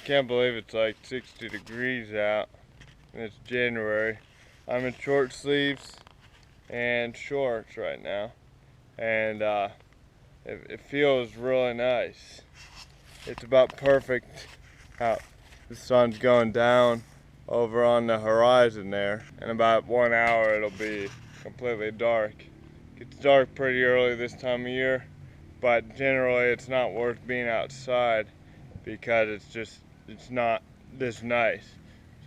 can't believe it's like 60 degrees out and it's January. I'm in short sleeves and shorts right now, and it feels really nice. It's about perfect how the sun's going down over on the horizon there. In about 1 hour it'll be completely dark. It gets dark pretty early this time of year, but generally it's not worth being outside because it's not this nice.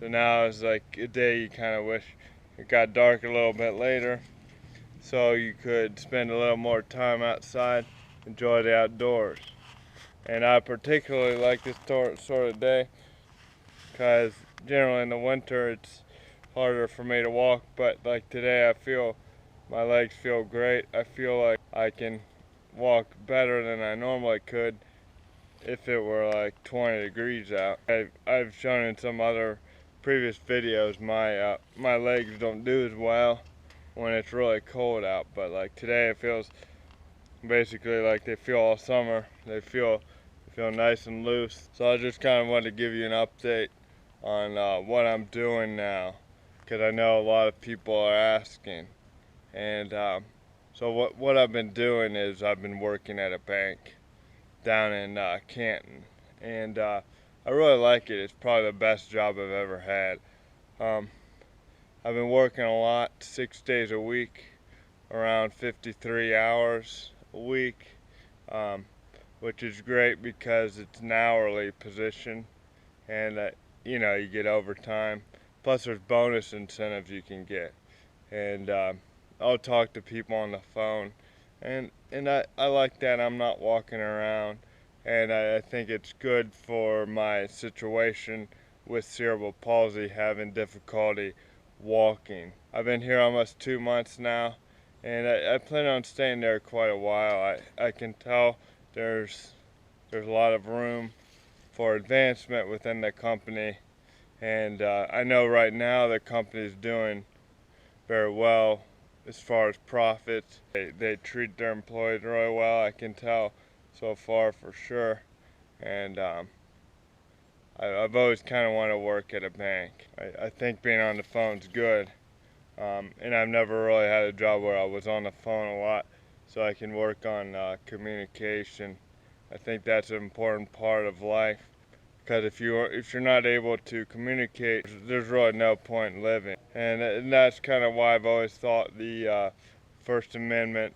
So now it's like a day you kind of wish it got dark a little bit later so you could spend a little more time outside, enjoy the outdoors. And I particularly like this sort of day because generally in the winter it's harder for me to walk, but like today I feel my legs feel great. I feel like I can walk better than I normally could if it were like 20 degrees out. I've shown in some other previous videos my legs don't do as well when it's really cold out, but like today it feels basically like they feel all summer. They feel nice and loose. So I just kind of wanted to give you an update on what I'm doing now, because I know a lot of people are asking. And so what I've been doing is I've been working at a bank down in Canton, and I really like it. It's probably the best job I've ever had. I've been working a lot, 6 days a week, around 53 hours a week, which is great because it's an hourly position, and you know, you get overtime. Plus there's bonus incentives you can get, and I'll talk to people on the phone, and I like that. I'm not walking around, and I think it's good for my situation with cerebral palsy, having difficulty walking. I've been here almost 2 months now, and I plan on staying there quite a while. I can tell there's a lot of room for advancement within the company, and I know right now the company's doing very well as far as profits. They treat their employees really well, I can tell so far for sure. And I've always kind of wanted to work at a bank. I think being on the phone's good, and I've never really had a job where I was on the phone a lot, so I can work on communication. I think that's an important part of life, because if you're not able to communicate, there's really no point in living. And that's kind of why I've always thought the First Amendment,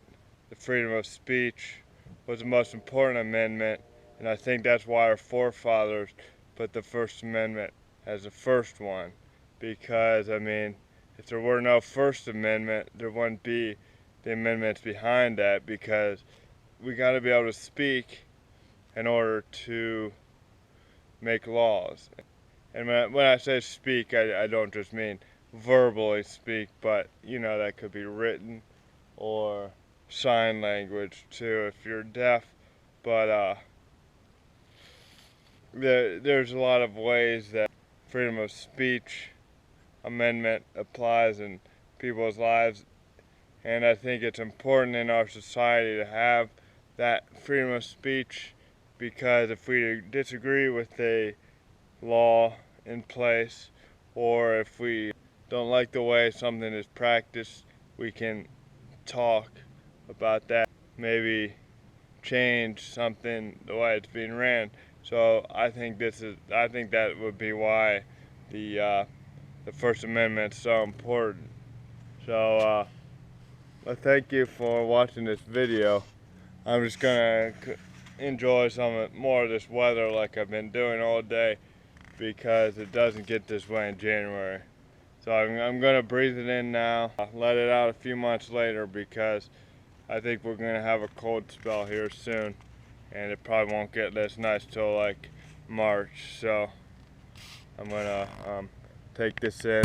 the freedom of speech, was the most important amendment, and I think that's why our forefathers put the First Amendment as the first one, because I mean, if there were no First Amendment, there wouldn't be the amendments behind that, because we got to be able to speak in order to make laws. And when I say speak, I don't just mean verbally speak, but you know, that could be written or sign language too if you're deaf. But there's a lot of ways that freedom of speech amendment applies in people's lives, and I think it's important in our society to have that freedom of speech, because if we disagree with a law in place, or if we don't like the way something is practiced, we can talk about that, maybe change something the way it's being ran. So I think that would be why the First Amendment is so important. So I thank you for watching this video. I'm just gonna enjoy more of this weather like I've been doing all day, because it doesn't get this way in January. So I'm gonna breathe it in now, let it out a few months later, because I think we're gonna have a cold spell here soon, and it probably won't get this nice till like March. So I'm gonna take this in.